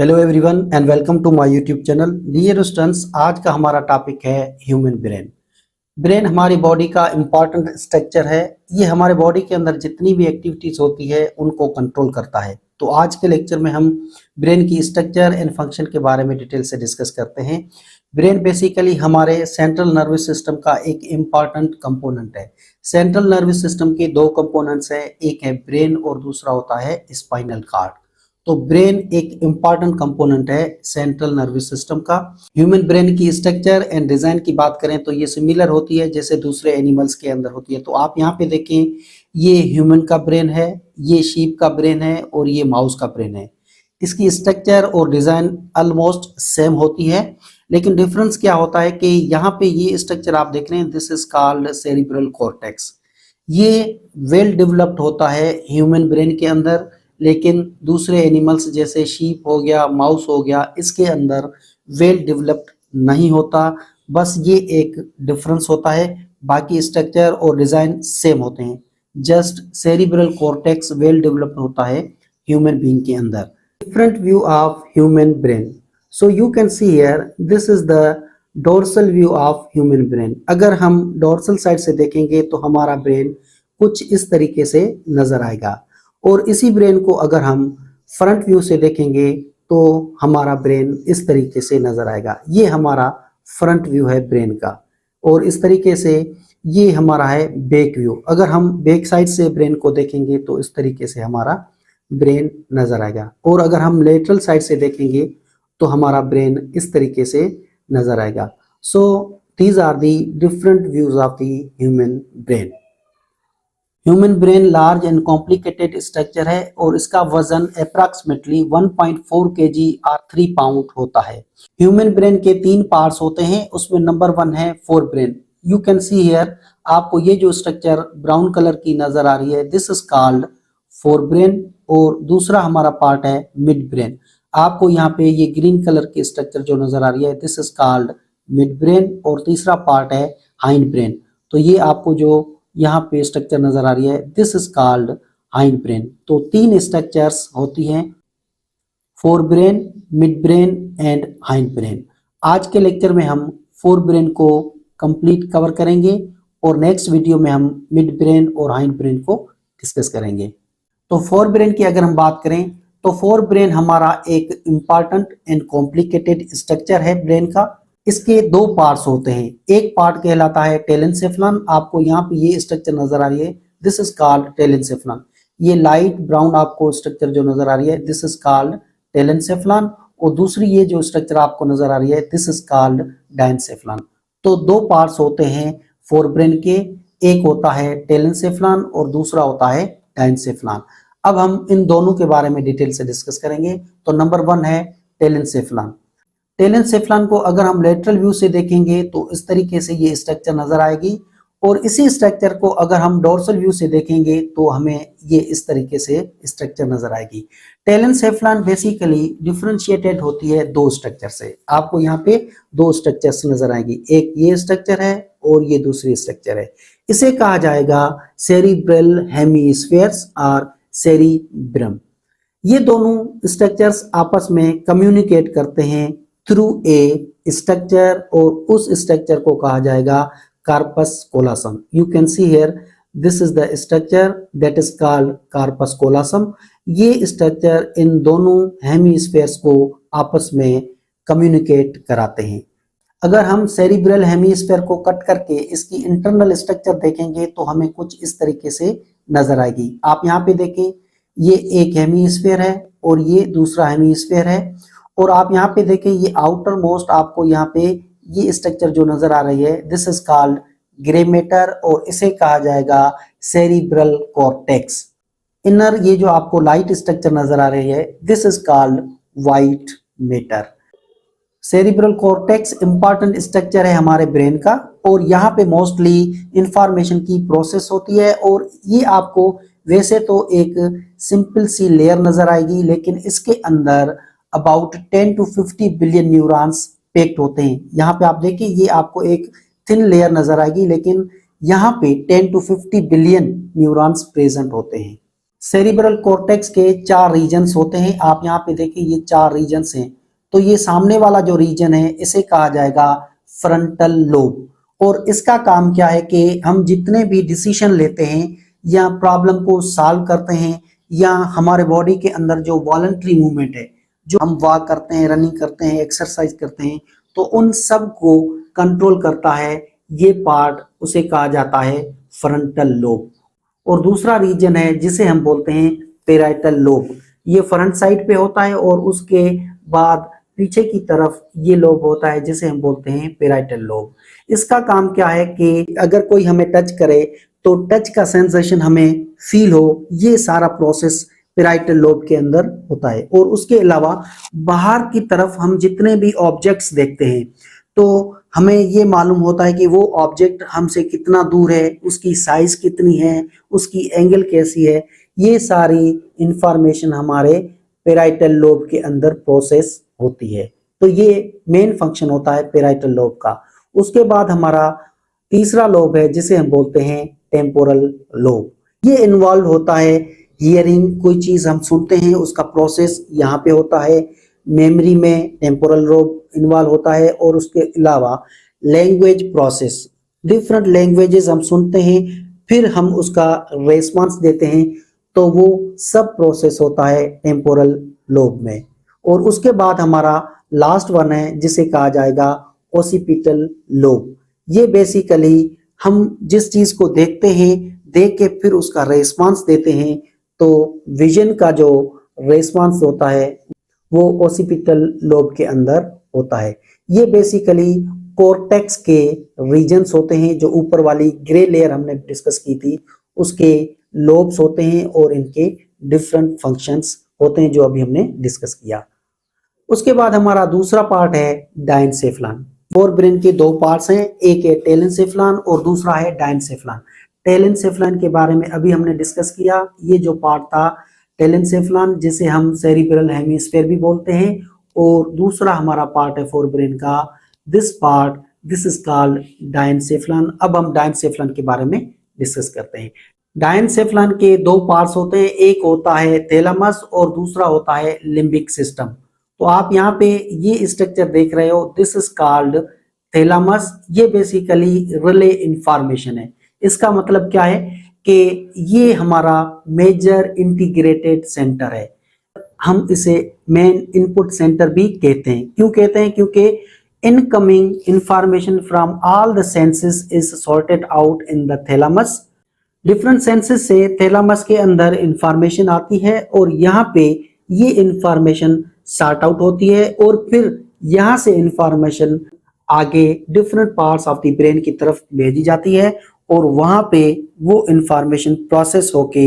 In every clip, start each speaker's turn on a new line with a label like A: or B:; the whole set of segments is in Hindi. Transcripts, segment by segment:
A: Hello everyone and welcome to my YouTube channel dear students. आज का हमारा टॉपिक है ह्यूमन ब्रेन। ब्रेन हमारी बॉडी का इम्पॉर्टेंट स्ट्रक्चर है। ये हमारे बॉडी के अंदर जितनी भी एक्टिविटीज होती है उनको कंट्रोल करता है। तो आज के लेक्चर में हम ब्रेन की स्ट्रक्चर एंड फंक्शन के बारे में डिटेल से डिस्कस करते हैं। ब्रेन बेसिकली हमारे सेंट्रल नर्वस सिस्टम का एक इम्पॉर्टेंट कंपोनेंट है। सेंट्रल नर्वस सिस्टम के दो कंपोनेंट्स हैं, एक है ब्रेन और दूसरा होता है स्पाइनल कार्ड। तो ब्रेन एक इम्पॉर्टेंट कंपोनेंट है सेंट्रल नर्वस सिस्टम का। ह्यूमन ब्रेन की स्ट्रक्चर एंड डिजाइन की बात करें तो ये सिमिलर होती है जैसे दूसरे एनिमल्स के अंदर होती है। तो आप यहाँ पे देखें, ये ह्यूमन का ब्रेन है, ये शीप का ब्रेन है और ये माउस का ब्रेन है। इसकी स्ट्रक्चर और डिजाइन ऑलमोस्ट सेम होती है, लेकिन डिफरेंस क्या होता है कि यहाँ पे ये स्ट्रक्चर आप देख रहे हैं, this is called cerebral cortex. ये वेल डेवलप्ड होता है ह्यूमन ब्रेन के अंदर, लेकिन दूसरे एनिमल्स जैसे शीप हो गया, माउस हो गया, इसके अंदर वेल डेवलप्ड नहीं होता। बस ये एक डिफरेंस होता है, बाकी स्ट्रक्चर और डिजाइन सेम होते हैं। Just cerebral cortex well developed होता है ह्यूमन बीइंग के अंदर। Different view of human brain. So you can see here, this is the dorsal view of human brain. अगर हम डोर्सल साइड से देखेंगे तो हमारा ब्रेन कुछ इस तरीके से नजर आएगा, और इसी ब्रेन को अगर हम फ्रंट व्यू से देखेंगे तो हमारा ब्रेन इस तरीके से नजर आएगा। ये हमारा फ्रंट व्यू है ब्रेन का, और इस तरीके से ये हमारा है बैक व्यू। अगर हम बैक साइड से ब्रेन को देखेंगे तो इस तरीके से हमारा ब्रेन नजर आएगा, और अगर हम लेटरल साइड से देखेंगे तो हमारा ब्रेन इस तरीके से नजर आएगा। So these are the different views of the human brain. Human brain large and complicated structure है और इसका वजन अप्रॉक्सीमेटली 1.4 kg और 3 पाउंड होता है। ह्यूमन ब्रेन के 3 पार्ट्स होते हैं, उसमें नंबर 1 है fore brain. You can see here, आपको ये जो स्ट्रक्चर ब्राउन कलर की नजर आ रही है, this is called fore brain. और दूसरा हमारा पार्ट है मिड ब्रेन। आपको यहाँ पे ये ग्रीन कलर की स्ट्रक्चर जो नजर आ रही है, this is called mid brain. और तीसरा पार्ट है हाइंड ब्रेन। तो ये आपको जो यहाँ पे स्ट्रक्चर नजर आ रही है, this is called hind brain. तो 3 स्ट्रक्चर्स होती हैं, fore brain, mid brain and hind brain. आज के लेक्चर में हम फोर ब्रेन को कंप्लीट कवर करेंगे, और नेक्स्ट वीडियो में हम मिड ब्रेन और हाइंड ब्रेन को डिस्कस करेंगे। तो फोर ब्रेन की अगर हम बात करें तो फोर ब्रेन हमारा एक इम्पॉर्टेंट एंड कॉम्प्लिकेटेड स्ट्रक्चर है ब्रेन का। इसके 2 पार्ट्स होते हैं, एक पार्ट कहलाता है टेलेंसेफ्लन। आपको यहाँ पे ये स्ट्रक्चर नजर आ रही है, दिस इज कॉल्ड टेलेंसेफ्लन। ये लाइट ब्राउन आपको स्ट्रक्चर जो नजर आ रही है, दिस इज कॉल्ड टेलेंसेफ्लन। और दूसरी ये जो स्ट्रक्चर आपको नजर आ रही है, दिस इज कॉल्ड डायनसेफ्लन। तो 2 पार्ट्स होते हैं फोर ब्रेन के, एक होता है टेलेंसेफ्लन और दूसरा होता है डायनसेफ्लन। अब हम इन दोनों के बारे में डिटेल से डिस्कस करेंगे। तो नंबर 1 है टेलेंसेफ्लन। टेलेंसेफ्लन को अगर हम लेटरल व्यू से देखेंगे तो इस तरीके से ये स्ट्रक्चर नजर आएगी, और इसी स्ट्रक्चर को अगर हम डोर्सल व्यू से देखेंगे तो हमें ये इस तरीके से स्ट्रक्चर नजर आएगी। टेलेंसेफ्लन बेसिकली डिफरेंशिएटेड होती है 2 स्ट्रक्चर से। आपको यहाँ पे 2 स्ट्रक्चर्स नजर आएगी, एक ये स्ट्रक्चर है और ये दूसरी स्ट्रक्चर है। इसे कहा जाएगा सेरिब्रल हेमिस्फेयर्स और सेरिब्रम। ये दोनों स्ट्रक्चर्स आपस में कम्युनिकेट करते हैं थ्रू ए स्ट्रक्चर, और उस स्ट्रक्चर को कहा जाएगा corpus callosum. You can see here, this is the structure that is called corpus callosum. ये स्ट्रक्चर इन दोनों हेमिस्फेयर्स को आपस में कम्युनिकेट कराते हैं। अगर हम सेरिब्रल हेमिस्फेयर को कट करके इसकी इंटरनल स्ट्रक्चर देखेंगे तो हमें कुछ इस तरीके से नजर आएगी। आप यहाँ पे देखें, ये एक हेमिस्फेयर है और ये दूसरा हेमिस्फेयर है, और आप यहाँ पे देखें ये आउटर मोस्ट आपको यहाँ पे ये स्ट्रक्चर जो नजर आ रही है, this is called grey matter, और इसे कहा जाएगा सेरिब्रल कॉर्टेक्स। इनर ये जो आपको लाइट स्ट्रक्चर नजर आ रही है, this is called white matter. Cerebral cortex important structure है हमारे ब्रेन का, और यहाँ पे मोस्टली इंफॉर्मेशन की प्रोसेस होती है। और ये आपको वैसे तो एक सिंपल सी लेयर नजर आएगी, लेकिन इसके अंदर about 10 to 50 billion neurons packed होते हैं। यहाँ पे आप देखिए, ये आपको एक थिन लेयर नजर आएगी, लेकिन यहाँ पे 10 to 50 बिलियन न्यूरॉन्स प्रेजेंट होते हैं। सेरिब्रल कॉर्टेक्स के 4 रीजन्स होते हैं। आप यहाँ पे देखिए ये 4 रीजन्स हैं। तो ये सामने वाला जो रीजन है इसे कहा जाएगा फ्रंटल लोब। और इसका काम क्या है कि हम जितने भी डिसीजन लेते हैं या प्रॉब्लम को सॉल्व करते हैं या हमारे बॉडी के अंदर जो वॉलंटरी मूवमेंट है, जो हम वॉक करते हैं, रनिंग करते हैं, एक्सरसाइज करते हैं, तो उन सब को कंट्रोल करता है ये पार्ट, उसे कहा जाता है फ्रंटल लोब। और दूसरा रीजन है जिसे हम बोलते हैं पेराइटल लोब। ये फ्रंट साइड पे होता है और उसके बाद पीछे की तरफ ये लोब होता है जिसे हम बोलते हैं पेराइटल लोब। इसका काम क्या है कि अगर कोई हमें टच करे तो टच का सेंसेशन हमें फील हो, ये सारा प्रोसेस पेराइटल लोब के अंदर होता है। और उसके अलावा बाहर की तरफ हम जितने भी ऑब्जेक्ट्स देखते हैं तो हमें ये मालूम होता है कि वो ऑब्जेक्ट हमसे कितना दूर है, उसकी साइज कितनी है, उसकी एंगल कैसी है। ये सारी इंफॉर्मेशन हमारे पेराइटल लोब के अंदर प्रोसेस होती है। तो ये मेन फंक्शन होता है पेराइटल लोब का। उसके बाद हमारा तीसरा लोब है जिसे हम बोलते हैं टेम्पोरल लोब। ये इन्वॉल्व होता है हियरिंग, कोई चीज हम सुनते हैं उसका प्रोसेस यहाँ पे होता है। मेमोरी में टेम्पोरल लोब इन्वॉल्व होता है। और उसके अलावा लैंग्वेज प्रोसेस, डिफरेंट लैंग्वेजेस हम सुनते हैं फिर हम उसका रेस्पॉन्स देते हैं, तो वो सब प्रोसेस होता है टेम्पोरल लोब में। और उसके बाद हमारा लास्ट वन है जिसे कहा जाएगा ओसिपिटल लोब। ये बेसिकली हम जिस चीज को देखते हैं, देख के फिर उसका रेस्पॉन्स देते हैं, तो विजन का जो रेस्पॉन्स होता है वो ओसिपिटल लोब के अंदर होता है। ये बेसिकली कॉर्टेक्स के रीजन्स होते हैं, जो ऊपर वाली ग्रे लेयर हमने डिस्कस की थी उसके लोब्स होते हैं और इनके डिफरेंट फंक्शंस होते हैं जो अभी हमने डिस्कस किया। उसके बाद हमारा दूसरा पार्ट है डायनसेफ्लॉन। फोर ब्रेन के 2 पार्ट्स हैं, एक है टेलेंसेफ्लॉन और दूसरा है डायनसेफ्लॉन। टेलेंसेफ्लॉन के बारे में अभी हमने डिस्कस किया। ये जो पार्ट था टेलेंसेफ्लॉन, जिसे हम सेरिब्रल हेमिस्फीयर भी बोलते हैं, और दूसरा हमारा पार्ट है फोर ब्रेन का दिस इज कॉल्ड डायनसेफ्लॉन। अब हम डायनसेफ्लॉन के बारे में डिस्कस करते हैं। डायनसेफ्लॉन के 2 पार्ट्स होते हैं, एक होता है थैलेमस और दूसरा होता है लिम्बिक सिस्टम। तो आप यहाँ पे ये स्ट्रक्चर देख रहे हो, दिस इज कॉल्ड थैलेमस। ये बेसिकली रिले इंफॉर्मेशन है। इसका मतलब क्या है कि ये हमारा मेजर इंटीग्रेटेड सेंटर है। हम इसे मेन इनपुट सेंटर भी कहते हैं। क्यों कहते हैं? क्योंकि incoming information from all the senses is sorted out in the thalamus. Different senses से थैलेमस के अंदर इंफॉर्मेशन आती है और यहाँ पे ये इंफॉर्मेशन सॉर्ट आउट होती है और फिर यहाँ से इंफॉर्मेशन आगे different parts of the brain की तरफ भेजी जाती है और वहाँ पे वो इंफॉर्मेशन प्रोसेस होके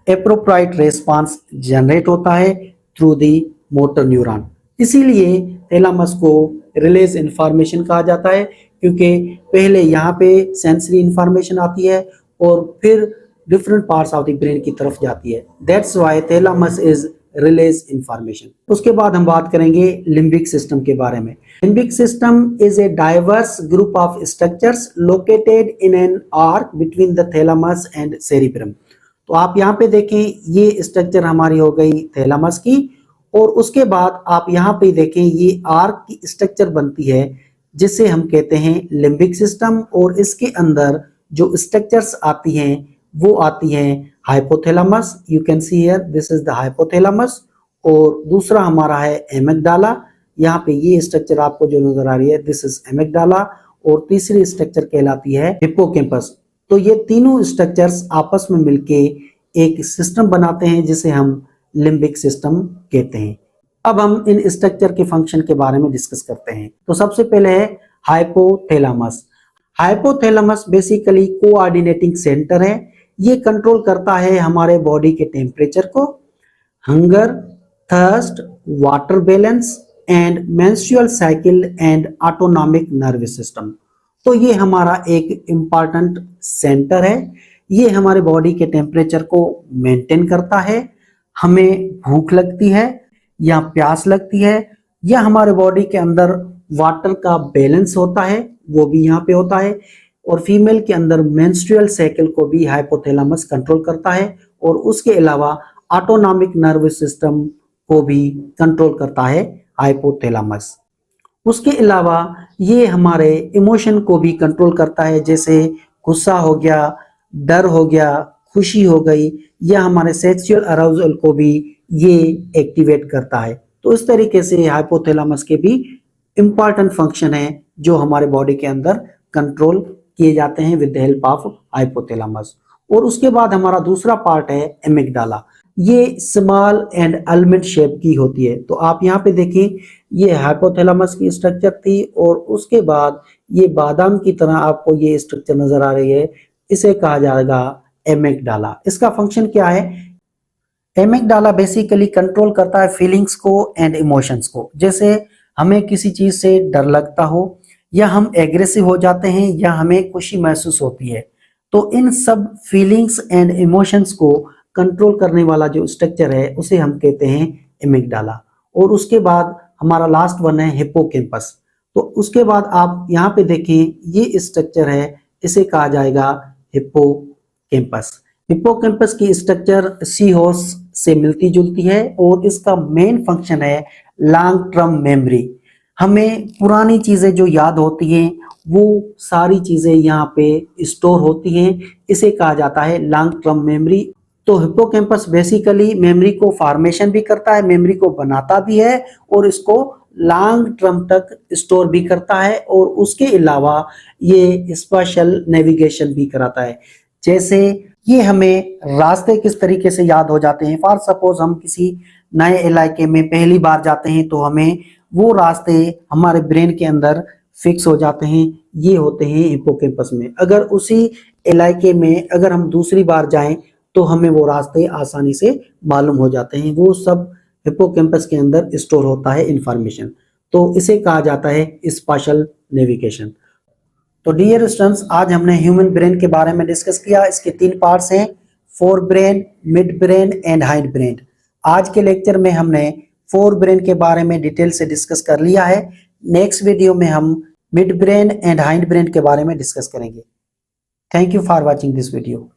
A: एप्रोप्रिएट रेस्पॉन्स जनरेट होता है थ्रू दी मोटर न्यूरॉन। इसीलिए थैलेमस को रिलेज इंफॉर्मेशन कहा जाता है, क्योंकि पहले यहाँ पे सेंसरी इंफॉर्मेशन आती है और फिर different parts of the brain की तरफ जाती है। That's why thalamus is release information. उसके बाद हम बात करेंगे लिम्बिक सिस्टम के बारे में। Limbic system is a diverse group of structures located in an arc between the thalamus and cerebrum. तो आप यहाँ पे देखें, ये स्ट्रक्चर हमारी हो गई थैलेमस की, और उसके बाद आप यहाँ पे देखें ये आर्क की स्ट्रक्चर बनती है जिसे हम कहते हैं लिम्बिक सिस्टम। और इसके अंदर जो स्ट्रक्चर्स आती हैं वो आती हैं hypothalamus. You can see here this is the hypothalamus. और दूसरा हमारा है एमिगडाला। यहाँ पे ये स्ट्रक्चर आपको जो नजर आ रही है दिस इज एमिगडाला। और तीसरी स्ट्रक्चर कहलाती है हिप्पोकैम्पस। तो ये तीनों स्ट्रक्चर्स आपस में मिलके एक सिस्टम बनाते हैं जिसे हम लिम्बिक सिस्टम कहते हैं। अब हम इन स्ट्रक्चर के फंक्शन के बारे में डिस्कस करते हैं। तो सबसे पहले है hypothalamus. Hypothalamus basically coordinating centre है। ये कंट्रोल करता है हमारे बॉडी के टेम्परेचर को, hunger, thirst, water balance and menstrual cycle and autonomic nervous system. तो ये हमारा एक इम्पॉर्टेंट सेंटर है। ये हमारे बॉडी के टेम्परेचर को मेंटेन करता है। हमें भूख लगती है या प्यास लगती है या हमारे बॉडी के अंदर वाटर का बैलेंस होता है, वो भी यहाँ पे होता है। और फीमेल के अंदर मेंस्ट्रुअल साइकिल को भी हाइपोथैलेमस कंट्रोल करता है और उसके अलावा ऑटोनॉमिक नर्वस सिस्टम को भी कंट्रोल करता है हाइपोथैलेमस। उसके अलावा ये हमारे इमोशन को भी कंट्रोल करता है, जैसे गुस्सा हो गया, डर हो गया, खुशी हो गई, या हमारे सेक्सुअल अराउजल को भी ये एक्टिवेट करता है। तो इस तरीके से हाइपोथैलेमस के भी इंपॉर्टेंट फंक्शन है जो हमारे बॉडी के अंदर कंट्रोल किए जाते हैं with the help of hypothalamus. और उसके बाद हमारा दूसरा पार्ट है एमिगडाला। ये स्मॉल एंड आलमंड शेप की होती है। तो आप यहाँ पे देखें, ये हाइपोथैलेमस की स्ट्रक्चर थी और उसके बाद ये बादाम की तरह आपको ये स्ट्रक्चर नजर आ रही है, इसे कहा जाएगा एमिगडाला। इसका फंक्शन क्या है? एमिगडाला बेसिकली कंट्रोल करता है फीलिंग्स को एंड इमोशंस को। जैसे हमें किसी चीज से डर लगता हो, या हम एग्रेसिव हो जाते हैं, या हमें खुशी महसूस होती है, तो इन सब फीलिंग्स एंड इमोशंस को कंट्रोल करने वाला जो स्ट्रक्चर है उसे हम कहते हैं एमिगडाला। और उसके बाद हमारा लास्ट वन है हिप्पोकैम्पस। तो उसके बाद आप यहाँ पे देखें, ये स्ट्रक्चर है, इसे कहा जाएगा हिप्पोकैम्पस। हिप्पोकैम्पस की स्ट्रक्चर सी हॉर्स से मिलती जुलती है और इसका मेन फंक्शन है लॉन्ग टर्म मेमोरी। हमें पुरानी चीजें जो याद होती हैं वो सारी चीजें यहाँ पे स्टोर होती हैं, इसे कहा जाता है लॉन्ग टर्म मेमोरी। तो हिप्पोकैम्पस बेसिकली मेमोरी को फॉर्मेशन भी करता है, मेमोरी को बनाता भी है और इसको लॉन्ग टर्म तक स्टोर भी करता है, और उसके अलावा ये स्पेशल नेविगेशन भी कराता है। जैसे ये हमें रास्ते किस तरीके से याद हो जाते हैं, फॉर सपोज हम किसी नए इलाके में पहली बार जाते हैं तो हमें वो रास्ते हमारे ब्रेन के अंदर फिक्स हो जाते हैं, ये होते हैं हिप्पोकैम्पस में। अगर उसी इलाके में अगर हम दूसरी बार जाएं तो हमें वो रास्ते आसानी से मालूम हो जाते हैं, वो सब हिप्पोकैम्पस के अंदर स्टोर होता है इंफॉर्मेशन। तो इसे कहा जाता है स्पेशल नेविगेशन। तो डियर स्टूडेंट्स, आज हमने ह्यूमन ब्रेन के बारे में डिस्कस किया। इसके 3 पार्ट्स हैं, fore brain, mid brain and hind brain. आज के लेक्चर में हमने फोर ब्रेन के बारे में डिटेल से डिस्कस कर लिया है। नेक्स्ट वीडियो में हम mid brain and hind brain के बारे में डिस्कस करेंगे। Thank you for watching this video.